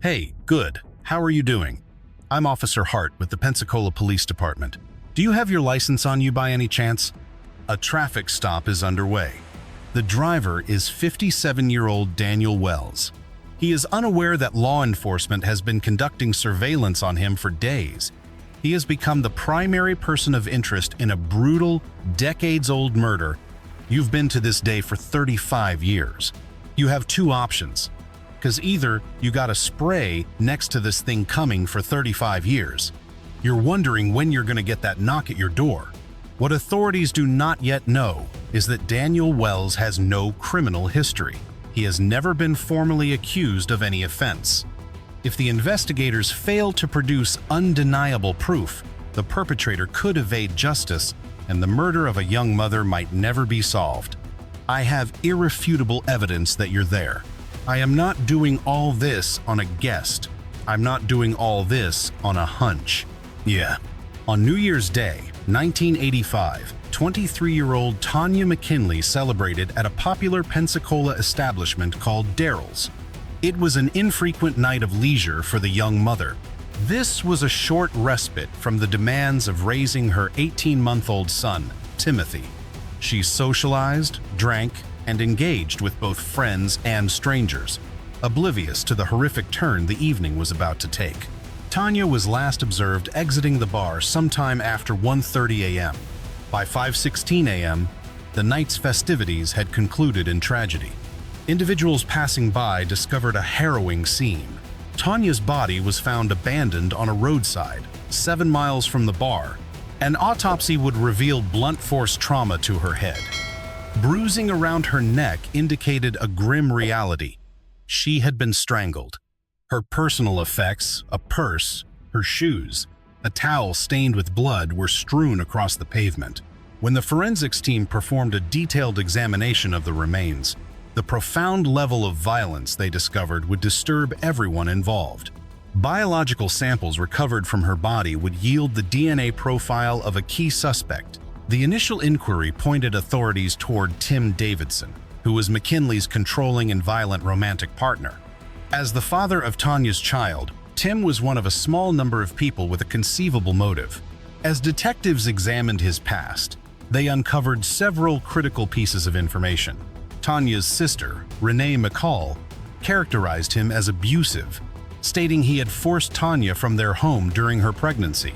Hey, good. How are you doing? I'm Officer Hart with the Pensacola Police Department. Do you have your license on you by any chance? A traffic stop is underway. The driver is 57-year-old Daniel Wells. He is unaware that law enforcement has been conducting surveillance on him for days. He has become the primary person of interest in a brutal, decades-old murder. You've been to this day for 35 years. You have two options. Because either you got a spray next to this thing coming for 35 years. You're wondering when you're going to get that knock at your door. What authorities do not yet know is that Daniel Wells has no criminal history. He has never been formally accused of any offense. If the investigators fail to produce undeniable proof, the perpetrator could evade justice and the murder of a young mother might never be solved. I have irrefutable evidence that you're there. I am not doing all this on a guess. I'm not doing all this on a hunch. Yeah. On New Year's Day, 1985, 23-year-old Tanya McKinley celebrated at a popular Pensacola establishment called Daryl's. It was an infrequent night of leisure for the young mother. This was a short respite from the demands of raising her 18-month-old son, Timothy. She socialized, drank, and engaged with both friends and strangers, oblivious to the horrific turn the evening was about to take. Tanya was last observed exiting the bar sometime after 1:30 a.m. By 5:16 a.m., the night's festivities had concluded in tragedy. Individuals passing by discovered a harrowing scene. Tanya's body was found abandoned on a roadside, 7 miles from the bar. An autopsy would reveal blunt force trauma to her head. Bruising around her neck indicated a grim reality. She had been strangled. Her personal effects, a purse, her shoes, a towel stained with blood were strewn across the pavement. When the forensics team performed a detailed examination of the remains, the profound level of violence they discovered would disturb everyone involved. Biological samples recovered from her body would yield the DNA profile of a key suspect. The initial inquiry pointed authorities toward Tim Davidson, who was McKinley's controlling and violent romantic partner. As the father of Tanya's child, Tim was one of a small number of people with a conceivable motive. As detectives examined his past, they uncovered several critical pieces of information. Tanya's sister, Renee McCall, characterized him as abusive, stating he had forced Tanya from their home during her pregnancy.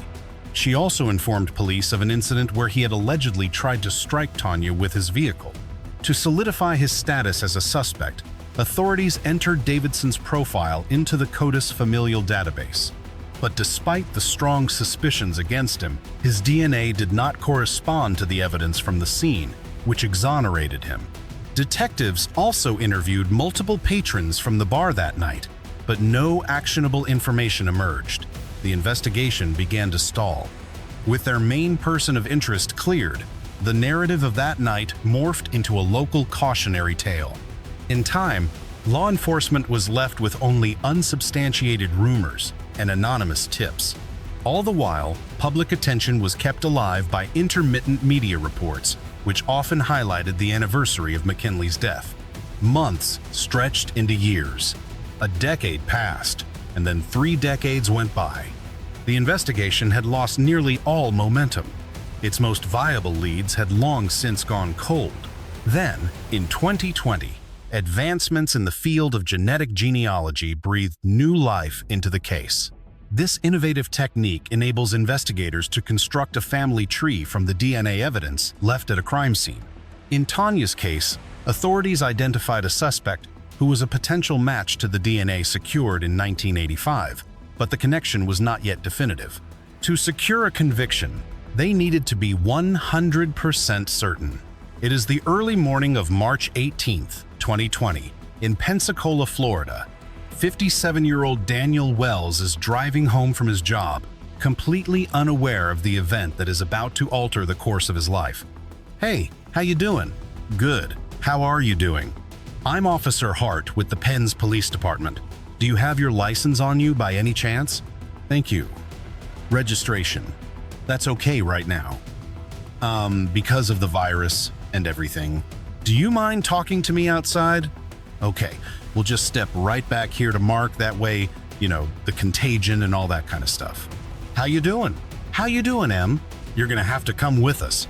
She also informed police of an incident where he had allegedly tried to strike Tanya with his vehicle. To solidify his status as a suspect, authorities entered Davidson's profile into the CODIS familial database. But despite the strong suspicions against him, his DNA did not correspond to the evidence from the scene, which exonerated him. Detectives also interviewed multiple patrons from the bar that night, but no actionable information emerged. The investigation began to stall. With their main person of interest cleared, the narrative of that night morphed into a local cautionary tale. In time, law enforcement was left with only unsubstantiated rumors and anonymous tips. All the while, public attention was kept alive by intermittent media reports, which often highlighted the anniversary of McKinley's death. Months stretched into years. A decade passed, and then 3 decades went by. The investigation had lost nearly all momentum. Its most viable leads had long since gone cold. Then, in 2020, advancements in the field of genetic genealogy breathed new life into the case. This innovative technique enables investigators to construct a family tree from the DNA evidence left at a crime scene. In Tanya's case, authorities identified a suspect who was a potential match to the DNA secured in 1985, but the connection was not yet definitive. To secure a conviction, they needed to be 100% certain. It is the early morning of March 18, 2020, in Pensacola, Florida. 57-year-old Daniel Wells is driving home from his job, completely unaware of the event that is about to alter the course of his life. Hey, how you doing? Good. How are you doing? I'm Officer Hart with the Penns Police Department. Do you have your license on you by any chance? Thank you. Registration. That's okay right now. Because of the virus and everything. Do you mind talking to me outside? Okay, we'll just step right back here to Mark. That way the contagion and all that kind of stuff. How you doing? How you doing, Em? You're gonna have to come with us.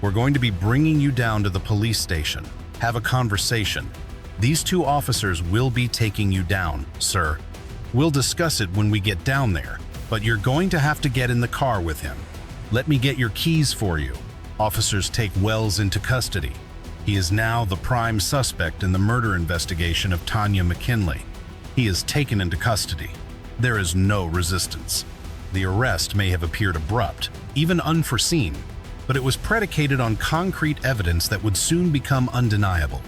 We're going to be bringing you down to the police station. Have a conversation. These two officers will be taking you down, sir. We'll discuss it when we get down there, but you're going to have to get in the car with him. Let me get your keys for you. Officers take Wells into custody. He is now the prime suspect in the murder investigation of Tanya McKinley. He is taken into custody. There is no resistance. The arrest may have appeared abrupt, even unforeseen, but it was predicated on concrete evidence that would soon become undeniable.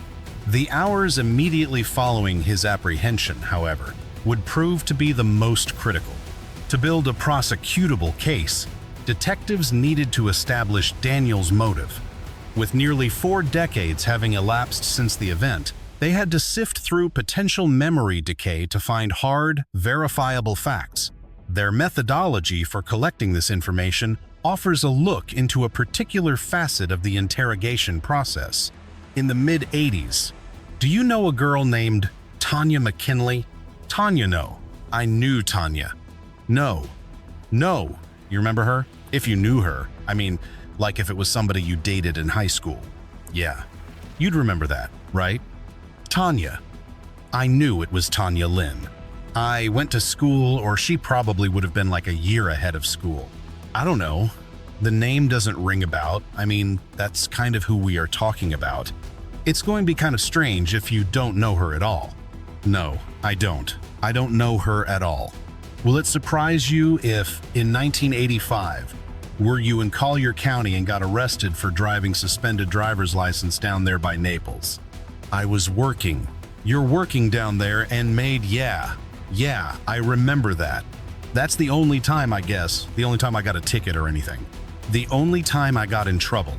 The hours immediately following his apprehension, however, would prove to be the most critical. To build a prosecutable case, detectives needed to establish Daniel's motive. With nearly 4 decades having elapsed since the event, they had to sift through potential memory decay to find hard, verifiable facts. Their methodology for collecting this information offers a look into a particular facet of the interrogation process. In the mid-'80s, do you know a girl named Tanya McKinley? Tanya, no. I knew Tanya. No. You remember her? If you knew her. I mean, like if it was somebody you dated in high school. Yeah. You'd remember that, right? Tanya. I knew it was Tanya Lynn. I went to school, or she probably would have been like a year ahead of school. I don't know. The name doesn't ring about. I mean, that's kind of who we are talking about. It's going to be kind of strange if you don't know her at all. No, I don't. I don't know her at all. Will it surprise you if, in 1985, were you in Collier County and got arrested for driving suspended driver's license down there by Naples? I was working. You're working down there and made, yeah, I remember that. That's the only time, I guess, the only time I got a ticket or anything. The only time I got in trouble.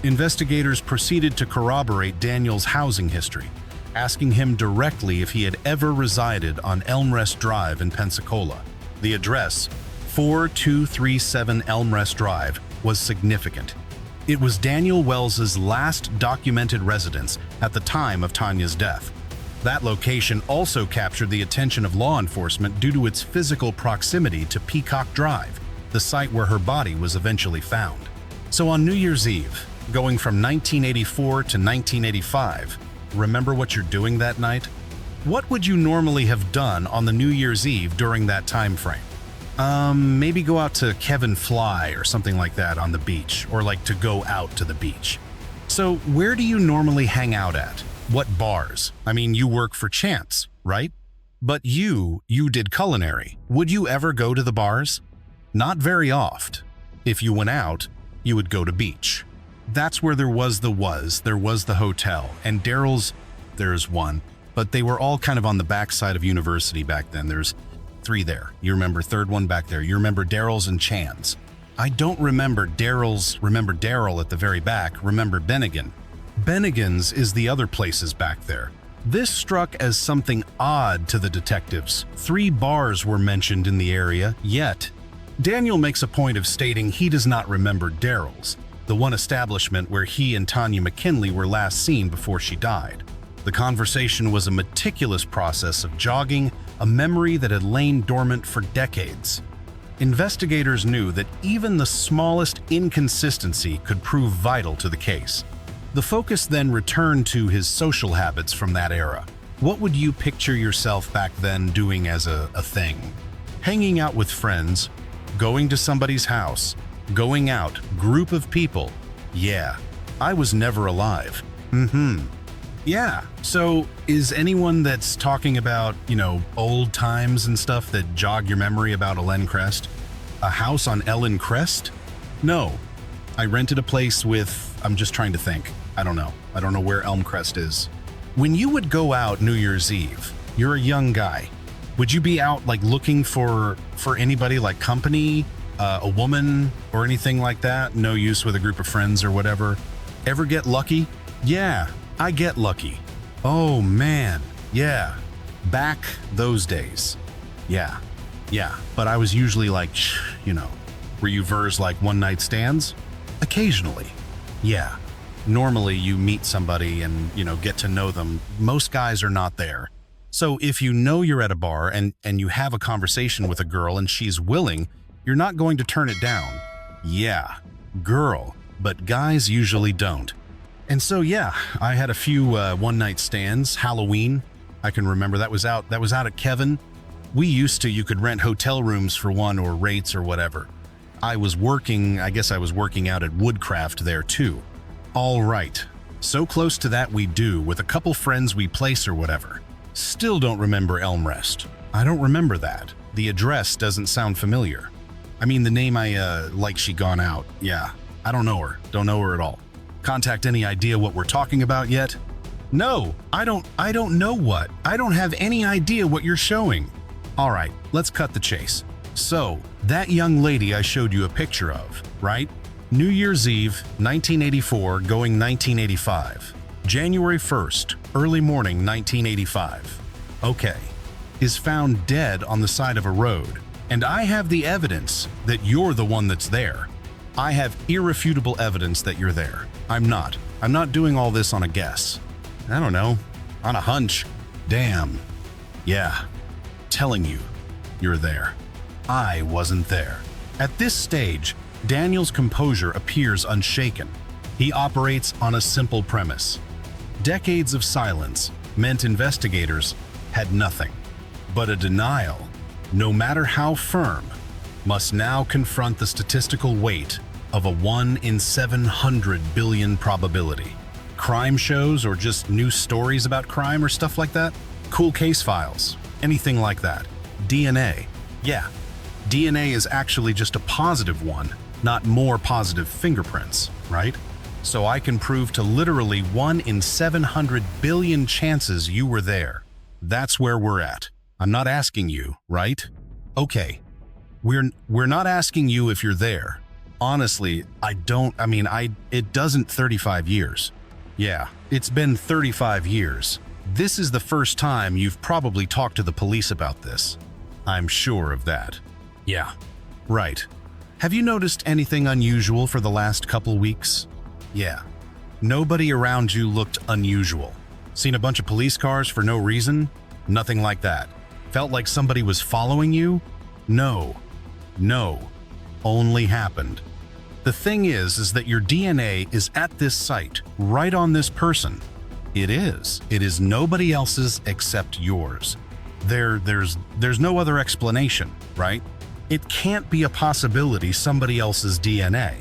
Investigators proceeded to corroborate Daniel's housing history, asking him directly if he had ever resided on Elmrest Drive in Pensacola. The address, 4237 Elmrest Drive, was significant. It was Daniel Wells's last documented residence at the time of Tanya's death. That location also captured the attention of law enforcement due to its physical proximity to Peacock Drive, the site where her body was eventually found. So on New Year's Eve, going from 1984 to 1985, remember what you're doing that night? What would you normally have done on the New Year's Eve during that time frame? Maybe go out to Kevin Fly or something like that on the beach, or like to go out to the beach. So where do you normally hang out at? What bars? I mean, you work for Chance, right? But you did culinary. Would you ever go to the bars? Not very oft. If you went out, you would go to beach. That's where there was the hotel, and Daryl's, there's one, but they were all kind of on the backside of University back then. There's 3 there. You remember third one back there. You remember Daryl's and Chan's. I don't remember Daryl's, remember Daryl at the very back, remember Bennigan. Bennigan's is the other places back there. This struck as something odd to the detectives. 3 bars were mentioned in the area, yet Daniel makes a point of stating he does not remember Daryl's, the one establishment where he and Tanya McKinley were last seen before she died. The conversation was a meticulous process of jogging a memory that had lain dormant for decades. Investigators knew that even the smallest inconsistency could prove vital to the case. The focus then returned to his social habits from that era. What would you picture yourself back then doing as a thing? Hanging out with friends, going to somebody's house, going out, group of people. Yeah, I was never alive. Yeah, so is anyone that's talking about, old times and stuff that jog your memory about Ellen Crest? A house on Ellen Crest? No. I rented a place with, I'm just trying to think. I don't know where Elm Crest is. When you would go out New Year's Eve, you're a young guy. Would you be out like looking for anybody, like company, a woman or anything like that? No use with a group of friends or whatever. Ever get lucky? Yeah, I get lucky. Oh man, yeah. Back those days. Yeah. But I was usually like, were you vers like one night stands? Occasionally. Yeah. Normally you meet somebody and, get to know them. Most guys are not there. So if you know you're at a bar and you have a conversation with a girl and she's willing, you're not going to turn it down. Yeah, girl, but guys usually don't. And so yeah, I had a few one-night stands. Halloween, I can remember that was out at Kevin. We used to, you could rent hotel rooms for one or rates or whatever. I guess I was working out at Woodcraft there too. All right, so close to that we do, with a couple friends we place or whatever. Still don't remember Elmrest. I don't remember that. The address doesn't sound familiar. I mean, the name like she gone out. Yeah, I don't know her. Don't know her at all. Contact any idea what we're talking about yet? No, I don't know what. I don't have any idea what you're showing. All right, let's cut the chase. So, that young lady I showed you a picture of, right? New Year's Eve, 1984, going 1985. January 1st, early morning 1985. Okay. Is found dead on the side of a road. And I have the evidence that you're the one that's there. I have irrefutable evidence that you're there. I'm not doing all this on a guess. I don't know, on a hunch. Damn. Yeah. Telling you, you're there. I wasn't there. At this stage, Daniel's composure appears unshaken. He operates on a simple premise. Decades of silence meant investigators had nothing. But a denial, no matter how firm, must now confront the statistical weight of a 1 in 700 billion probability. Crime shows or just news stories about crime or stuff like that? Cool case files, anything like that. DNA. Yeah, DNA is actually just a positive one, not more positive fingerprints, right? So I can prove to literally 1 in 700 billion chances you were there. That's where we're at. I'm not asking you, right? Okay, we're not asking you if you're there. Honestly, it doesn't 35 years. Yeah, it's been 35 years. This is the first time you've probably talked to the police about this. I'm sure of that. Yeah, right. Have you noticed anything unusual for the last couple weeks? Yeah. Nobody around you looked unusual. Seen a bunch of police cars for no reason? Nothing like that. Felt like somebody was following you? No. Only happened. The thing is that your DNA is at this site, right on this person. It is. It is nobody else's except yours. There's no other explanation, right? It can't be a possibility somebody else's DNA.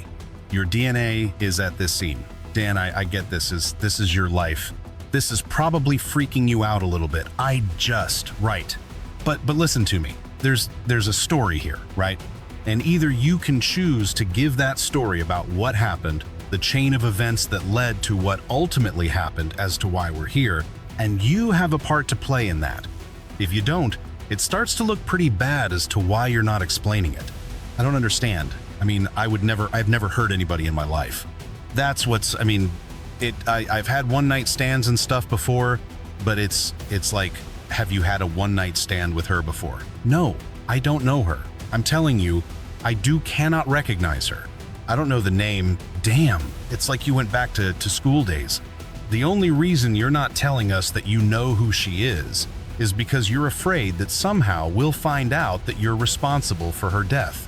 Your DNA is at this scene. Dan, I get this is your life. This is probably freaking you out a little bit. Right. But listen to me. There's a story here, right? And either you can choose to give that story about what happened, the chain of events that led to what ultimately happened as to why we're here, and you have a part to play in that. If you don't, it starts to look pretty bad as to why you're not explaining it. I don't understand. I've never hurt anybody in my life. That's what's, I've had one-night stands and stuff before, but it's like, have you had a one-night stand with her before? No, I don't know her. I'm telling you, I cannot recognize her. I don't know the name. Damn, it's like you went back to school days. The only reason you're not telling us that you know who she is because you're afraid that somehow we'll find out that you're responsible for her death.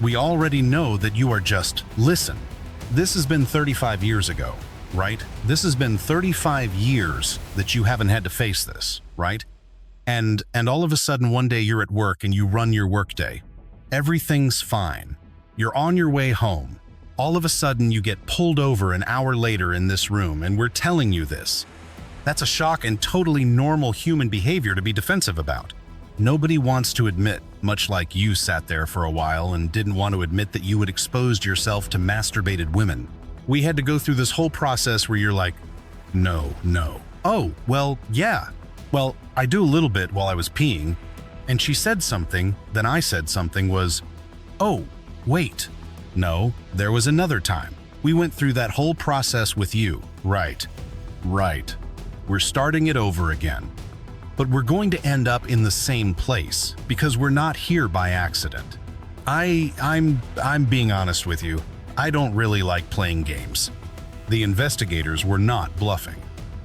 We already know that you are just, listen, this has been 35 years ago, right? This has been 35 years that you haven't had to face this, right? And all of a sudden one day you're at work and you run your workday. Everything's fine. You're on your way home. All of a sudden you get pulled over an hour later in this room and we're telling you this. That's a shock and totally normal human behavior to be defensive about. Nobody wants to admit, much like you sat there for a while and didn't want to admit that you had exposed yourself to masturbated women. We had to go through this whole process where you're like, no. Oh, well, yeah. Well, I do a little bit while I was peeing. And she said something, then I said something was, oh, wait. No, there was another time. We went through that whole process with you. Right. We're starting it over again. But we're going to end up in the same place because we're not here by accident. I'm being honest with you. I don't really like playing games. The investigators were not bluffing.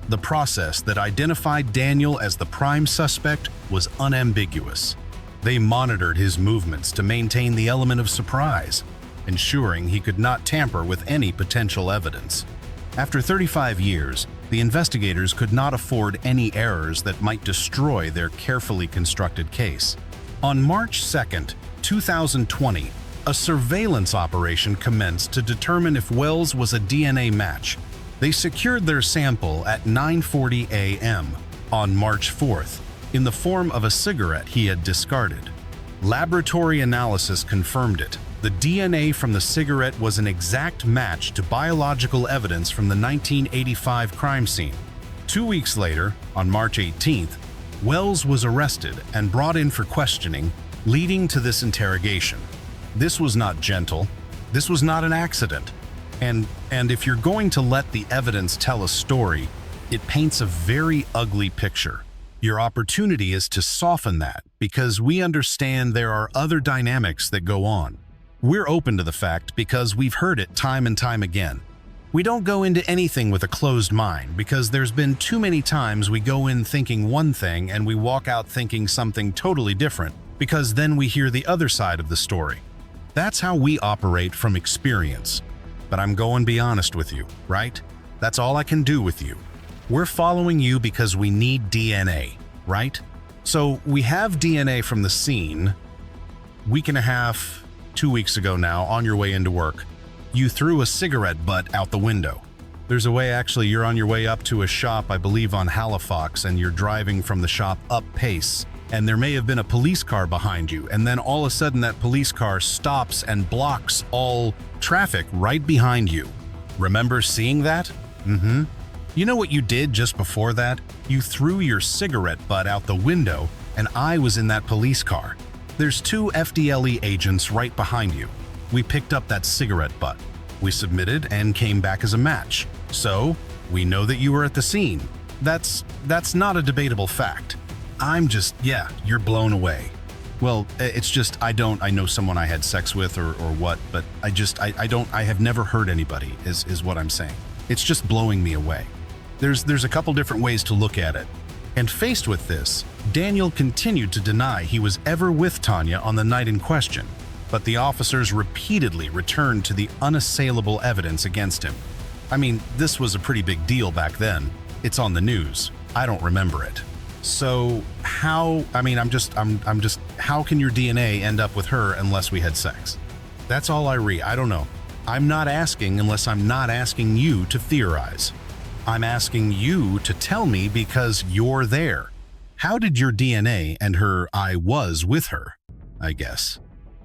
The process that identified Daniel as the prime suspect was unambiguous. They monitored his movements to maintain the element of surprise, ensuring he could not tamper with any potential evidence. After 35 years, the investigators could not afford any errors that might destroy their carefully constructed case. On March 2nd, 2020, a surveillance operation commenced to determine if Wells was a DNA match. They secured their sample at 9:40 a.m. on March 4th in the form of a cigarette he had discarded. Laboratory analysis confirmed it. The DNA from the cigarette was an exact match to biological evidence from the 1985 crime scene. 2 weeks later, on March 18th, Wells was arrested and brought in for questioning, leading to this interrogation. This was not gentle. This was not an accident. And if you're going to let the evidence tell a story, it paints a very ugly picture. Your opportunity is to soften that, because we understand there are other dynamics that go on. We're open to the fact because we've heard it time and time again. We don't go into anything with a closed mind because there's been too many times we go in thinking one thing and we walk out thinking something totally different, because then we hear the other side of the story. That's how we operate from experience. But I'm going to be honest with you, right? That's all I can do with you. We're following you because we need DNA, right? So we have DNA from the scene. Week and a half, 2 weeks ago now, on your way into work, you threw a cigarette butt out the window. There's a way, actually, you're on your way up to a shop, I believe on Halifax, and you're driving from the shop up Pace, and there may have been a police car behind you, and then all of a sudden that police car stops and blocks all traffic right behind you. Remember seeing that? Mm-hmm. You know what you did just before that? You threw your cigarette butt out the window, and I was in that police car. There's 2 FDLE agents right behind you. We picked up that cigarette butt. We submitted and came back as a match. So, we know that you were at the scene. That's not a debatable fact. Yeah, you're blown away. Well, it's just, I know someone I had sex with or what, but I have never hurt anybody, is what I'm saying. It's just blowing me away. There's a couple different ways to look at it. And faced with this, Daniel continued to deny he was ever with Tanya on the night in question, but the officers repeatedly returned to the unassailable evidence against him. I mean, this was a pretty big deal back then. It's on the news. I don't remember it. So how can your DNA end up with her unless we had sex? That's all I don't know. I'm not asking unless I'm not asking you to theorize. I'm asking you to tell me because you're there. How did your DNA and her I was with her, I guess.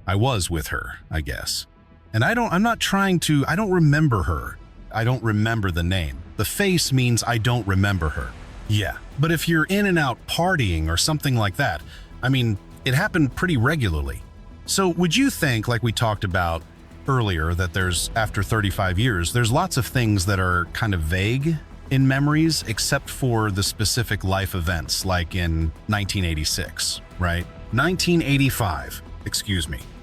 I was with her, I guess. And I don't remember her. I don't remember the name. The face means I don't remember her. Yeah, but if you're in and out partying or something like that, I mean, it happened pretty regularly. So would you think, like we talked about earlier, that after 35 years, there's lots of things that are kind of vague in memories, except for the specific life events, like in 1986, right? 1985,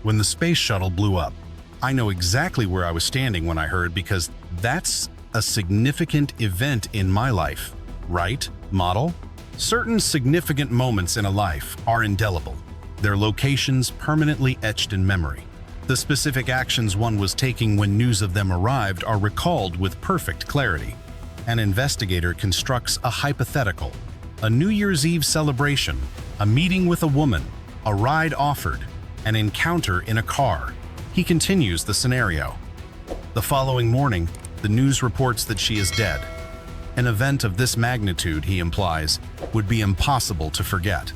when the space shuttle blew up. I know exactly where I was standing when I heard, because that's a significant event in my life, right, model? Certain significant moments in a life are indelible. Their locations permanently etched in memory. The specific actions one was taking when news of them arrived are recalled with perfect clarity. An investigator constructs a hypothetical, a New Year's Eve celebration, a meeting with a woman, a ride offered, an encounter in a car. He continues the scenario. The following morning, the news reports that she is dead. An event of this magnitude, he implies, would be impossible to forget.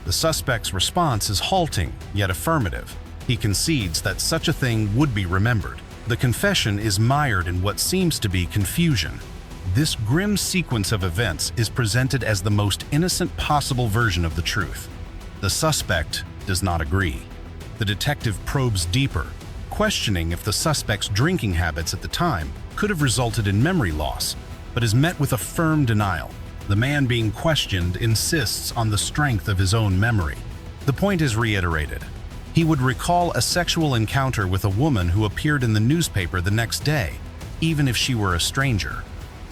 The suspect's response is halting, yet affirmative. He concedes that such a thing would be remembered. The confession is mired in what seems to be confusion. This grim sequence of events is presented as the most innocent possible version of the truth. The suspect does not agree. The detective probes deeper, questioning if the suspect's drinking habits at the time could have resulted in memory loss, but is met with a firm denial. The man being questioned insists on the strength of his own memory. The point is reiterated. He would recall a sexual encounter with a woman who appeared in the newspaper the next day, even if she were a stranger.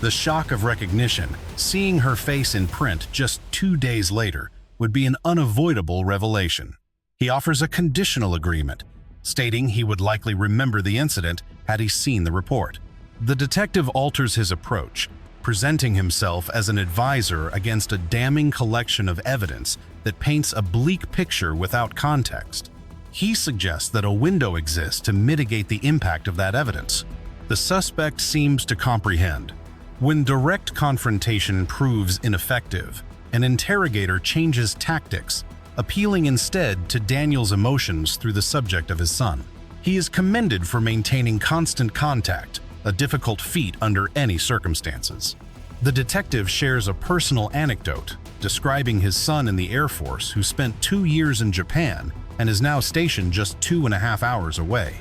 The shock of recognition, seeing her face in print just 2 days later, would be an unavoidable revelation. He offers a conditional agreement, stating he would likely remember the incident had he seen the report. The detective alters his approach, presenting himself as an advisor against a damning collection of evidence that paints a bleak picture without context. He suggests that a window exists to mitigate the impact of that evidence. The suspect seems to comprehend. When direct confrontation proves ineffective, an interrogator changes tactics, appealing instead to Daniel's emotions through the subject of his son. He is commended for maintaining constant contact, a difficult feat under any circumstances. The detective shares a personal anecdote, describing his son in the Air Force who spent 2 years in Japan and is now stationed just 2.5 hours away.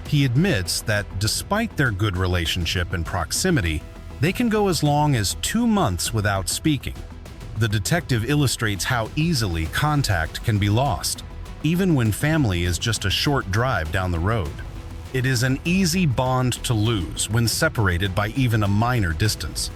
He admits that despite their good relationship and proximity, they can go as long as 2 months without speaking. The detective illustrates how easily contact can be lost, even when family is just a short drive down the road. It is an easy bond to lose when separated by even a minor distance.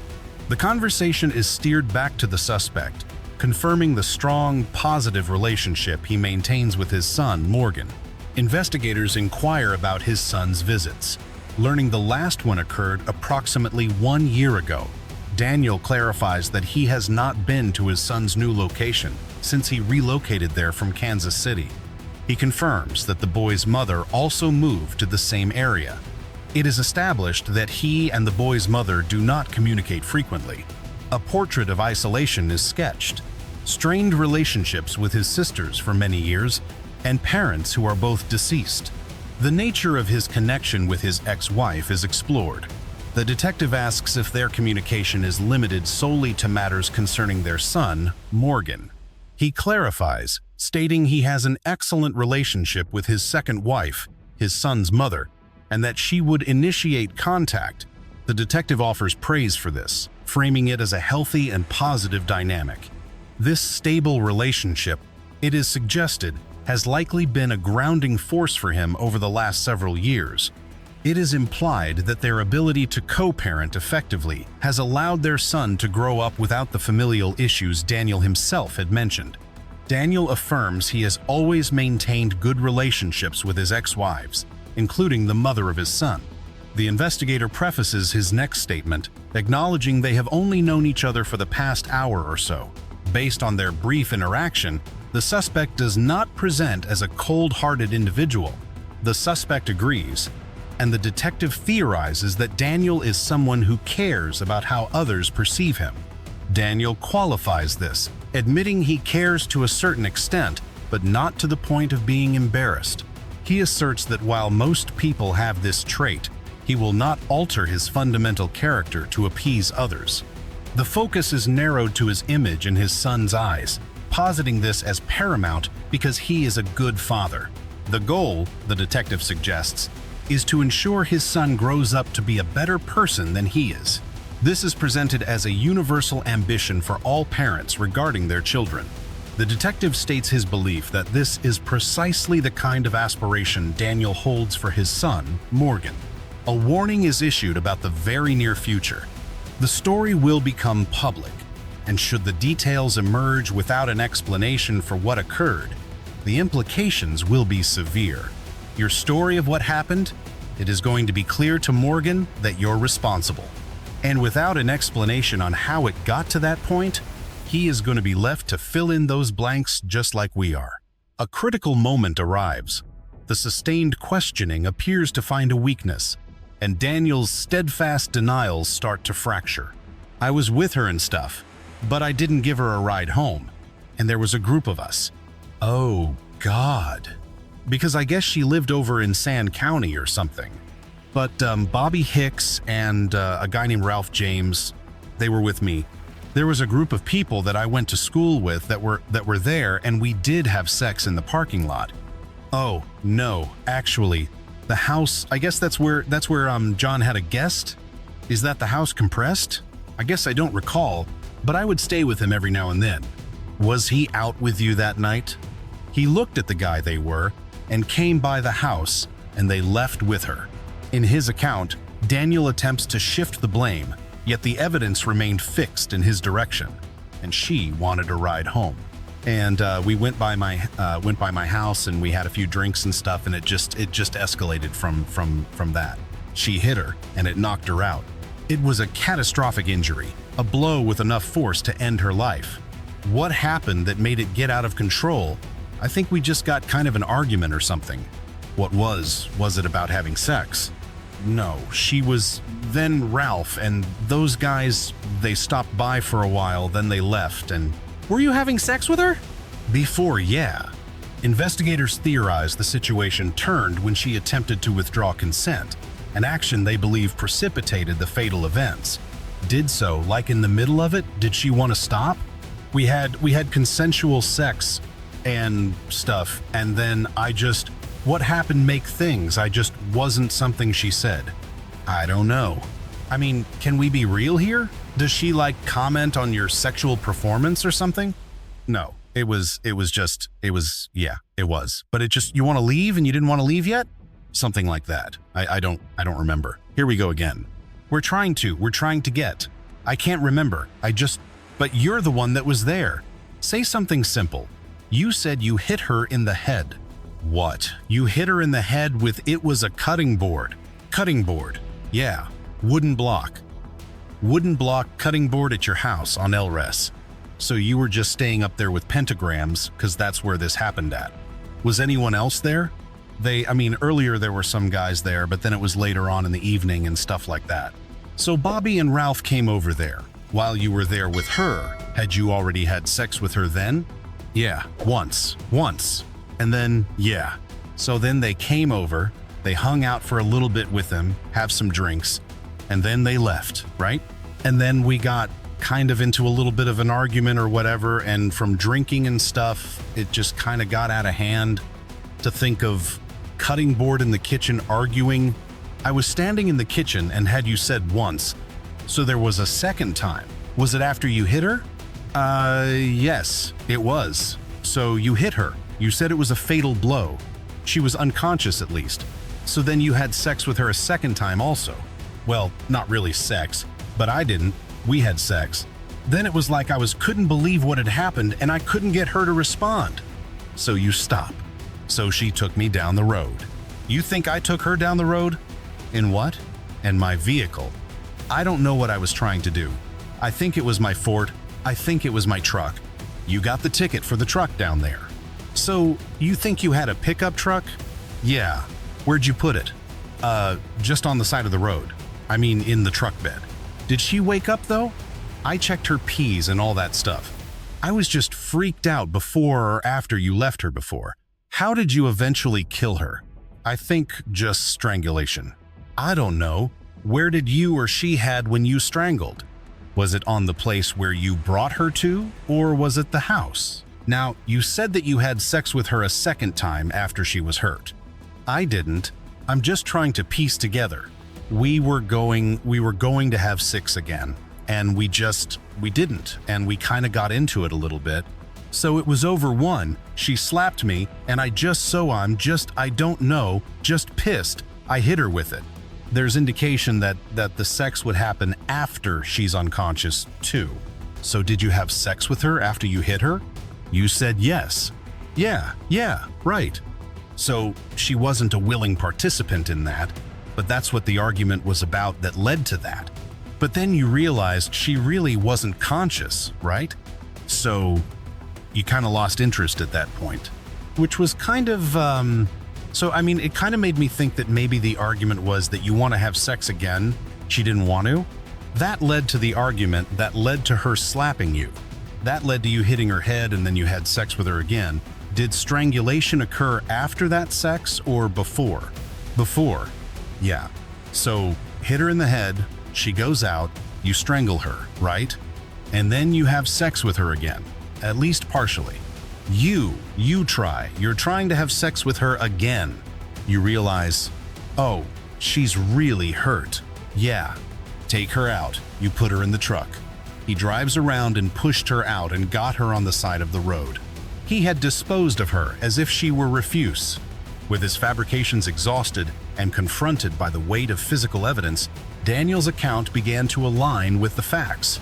The conversation is steered back to the suspect, confirming the strong, positive relationship he maintains with his son, Morgan. Investigators inquire about his son's visits, learning the last one occurred approximately 1 year ago. Daniel clarifies that he has not been to his son's new location since he relocated there from Kansas City. He confirms that the boy's mother also moved to the same area. It is established that he and the boy's mother do not communicate frequently. A portrait of isolation is sketched, strained relationships with his sisters for many years, and parents who are both deceased. The nature of his connection with his ex-wife is explored. The detective asks if their communication is limited solely to matters concerning their son, Morgan. He clarifies, stating he has an excellent relationship with his second wife, his son's mother, and that she would initiate contact. The detective offers praise for this, framing it as a healthy and positive dynamic. This stable relationship, it is suggested, has likely been a grounding force for him over the last several years. It is implied that their ability to co-parent effectively has allowed their son to grow up without the familial issues Daniel himself had mentioned. Daniel affirms he has always maintained good relationships with his ex-wives, including the mother of his son. The investigator prefaces his next statement, acknowledging they have only known each other for the past hour or so. Based on their brief interaction, the suspect does not present as a cold-hearted individual. The suspect agrees, and the detective theorizes that Daniel is someone who cares about how others perceive him. Daniel qualifies this, admitting he cares to a certain extent, but not to the point of being embarrassed. He asserts that while most people have this trait, he will not alter his fundamental character to appease others. The focus is narrowed to his image in his son's eyes, positing this as paramount because he is a good father. The goal, the detective suggests, is to ensure his son grows up to be a better person than he is. This is presented as a universal ambition for all parents regarding their children. The detective states his belief that this is precisely the kind of aspiration Daniel holds for his son, Morgan. A warning is issued about the very near future. The story will become public, and should the details emerge without an explanation for what occurred, the implications will be severe. Your story of what happened? It is going to be clear to Morgan that you're responsible. And without an explanation on how it got to that point, he is going to be left to fill in those blanks just like we are. A critical moment arrives. The sustained questioning appears to find a weakness, and Daniel's steadfast denials start to fracture. I was with her and stuff, but I didn't give her a ride home, and there was a group of us. Oh, God. Because I guess she lived over in Sand County or something. But Bobby Hicks and a guy named Ralph James, they were with me. There was a group of people that I went to school with that were there, and we did have sex in the parking lot. Oh, no, actually, the house, I guess that's where John had a guest? Is that the house compressed? I guess I don't recall, but I would stay with him every now and then. Was he out with you that night? He looked at the guy they were and came by the house, and they left with her. In his account, Daniel attempts to shift the blame, yet the evidence remained fixed in his direction, and she wanted a ride home. And we went by my house, and we had a few drinks and stuff, and it just escalated from that. She hit her, and it knocked her out. It was a catastrophic injury, a blow with enough force to end her life. What happened that made it get out of control? I think we just got kind of an argument or something. What was it about having sex? No, she was then Ralph, and those guys, they stopped by for a while, then they left, and... Were you having sex with her? Before, yeah. Investigators theorize the situation turned when she attempted to withdraw consent, an action they believe precipitated the fatal events. Did so, like in the middle of it? Did she want to stop? We had consensual sex and stuff, and then what happened make things? I just wasn't something she said. I don't know. I mean, can we be real here? Does she comment on your sexual performance or something? No, it was. But it just, you want to leave and you didn't want to leave yet? Something like that. I don't remember. Here we go again. We're trying to get. I can't remember. But you're the one that was there. Say something simple. You said you hit her in the head. What? You hit her in the head with it was a cutting board. Cutting board. Yeah. Wooden block cutting board at your house on LRES. So you were just staying up there with pentagrams because that's where this happened at. Was anyone else there? Earlier there were some guys there, but then it was later on in the evening and stuff like that. So Bobby and Ralph came over there. While you were there with her, had you already had sex with her then? Yeah, once. And then, yeah. So then they came over, they hung out for a little bit with them, have some drinks, and then they left, right? And then we got kind of into a little bit of an argument or whatever, and from drinking and stuff, it just kind of got out of hand. To think of cutting board in the kitchen, arguing. I was standing in the kitchen and had you said once, so there was a second time. Was it after you hit her? Yes, it was. So you hit her. You said it was a fatal blow. She was unconscious at least. So then you had sex with her a second time also. Well, not really sex, but I didn't. We had sex. Then it was like I couldn't believe what had happened and I couldn't get her to respond. So you stop. So she took me down the road. You think I took her down the road? In what? In my vehicle. I don't know what I was trying to do. I think it was my Ford. I think it was my truck. You got the ticket for the truck down there. So you think you had a pickup truck? Yeah. Where'd you put it? Just on the side of the road. In the truck bed. Did she wake up though? I checked her pees and all that stuff. I was just freaked out before or after you left her before. How did you eventually kill her? I think just strangulation. I don't know. Where did you or she had when you strangled? Was it on the place where you brought her to, or was it the house? Now, you said that you had sex with her a second time after she was hurt. I didn't. I'm just trying to piece together. We were going to have sex again, and we didn't, and we kind of got into it a little bit. So it was over one, she slapped me, and I don't know, just pissed, I hit her with it. There's indication that the sex would happen after she's unconscious too. So did you have sex with her after you hit her? You said yes. Yeah, right. So she wasn't a willing participant in that, but that's what the argument was about that led to that. But then you realized she really wasn't conscious, right? So you kind of lost interest at that point, which was kind of, it kind of made me think that maybe the argument was that you want to have sex again. She didn't want to. That led to the argument that led to her slapping you. That led to you hitting her head and then you had sex with her again. Did strangulation occur after that sex or before? Before. Yeah. So hit her in the head, she goes out, you strangle her, right? And then you have sex with her again, at least partially. You're trying to have sex with her again. You realize, oh, she's really hurt. Yeah. Take her out. You put her in the truck. He drives around and pushed her out and got her on the side of the road. He had disposed of her as if she were refuse. With his fabrications exhausted and confronted by the weight of physical evidence, Daniel's account began to align with the facts.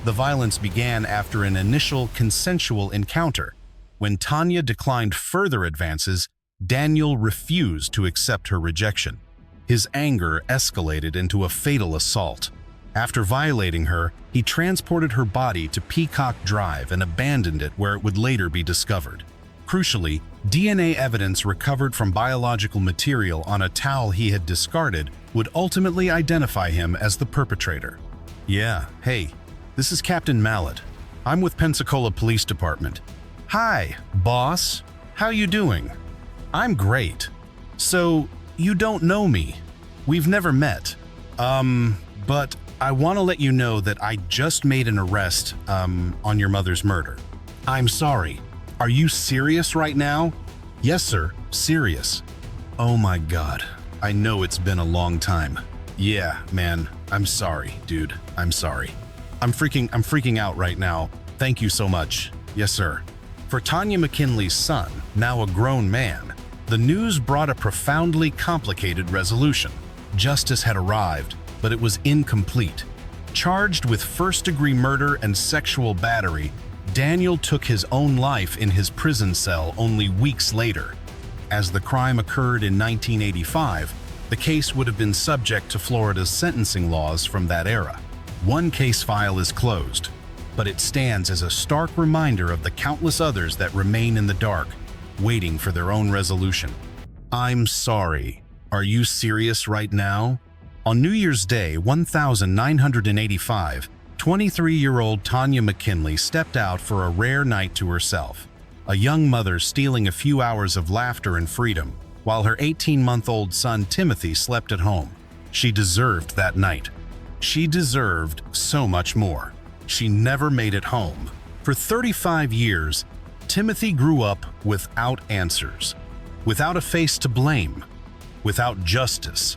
The violence began after an initial consensual encounter. When Tanya declined further advances, Daniel refused to accept her rejection. His anger escalated into a fatal assault. After violating her, he transported her body to Peacock Drive and abandoned it where it would later be discovered. Crucially, DNA evidence recovered from biological material on a towel he had discarded would ultimately identify him as the perpetrator. Yeah, hey, this is Captain Mallet. I'm with Pensacola Police Department. Hi, boss. How you doing? I'm great. So, you don't know me. We've never met. But I want to let you know that I just made an arrest, on your mother's murder. I'm sorry. Are you serious right now? Yes, sir. Serious. Oh my God. I know it's been a long time. Yeah, man. I'm sorry, dude. I'm sorry. I'm freaking out right now. Thank you so much. Yes, sir. For Tanya McKinley's son, now a grown man, the news brought a profoundly complicated resolution. Justice had arrived, but it was incomplete. Charged with first-degree murder and sexual battery, Daniel took his own life in his prison cell only weeks later. As the crime occurred in 1985, the case would have been subject to Florida's sentencing laws from that era. One case file is closed, but it stands as a stark reminder of the countless others that remain in the dark, waiting for their own resolution. I'm sorry. Are you serious right now? On New Year's Day, 1985, 23-year-old Tanya McKinley stepped out for a rare night to herself, a young mother stealing a few hours of laughter and freedom, while her 18-month-old son Timothy slept at home. She deserved that night. She deserved so much more. She never made it home. For 35 years, Timothy grew up without answers, without a face to blame, without justice.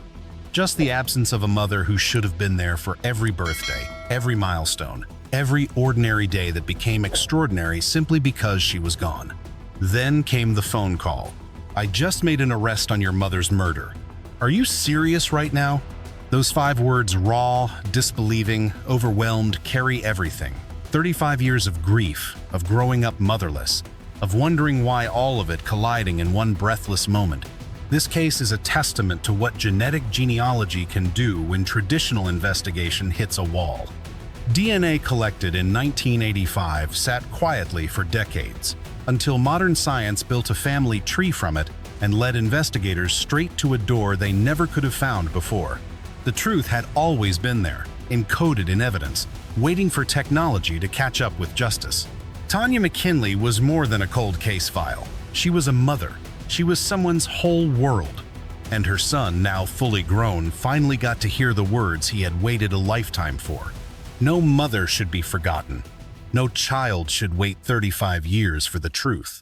Just the absence of a mother who should have been there for every birthday, every milestone, every ordinary day that became extraordinary simply because she was gone. Then came the phone call. I just made an arrest on your mother's murder. Are you serious right now? Those 5 words, raw, disbelieving, overwhelmed, carry everything. 35 years of grief, of growing up motherless, of wondering why all of it colliding in one breathless moment. This case is a testament to what genetic genealogy can do when traditional investigation hits a wall. DNA collected in 1985 sat quietly for decades, until modern science built a family tree from it and led investigators straight to a door they never could have found before. The truth had always been there, encoded in evidence, waiting for technology to catch up with justice. Tanya McKinley was more than a cold case file. She was a mother. She was someone's whole world. And her son, now fully grown, finally got to hear the words he had waited a lifetime for. No mother should be forgotten. No child should wait 35 years for the truth.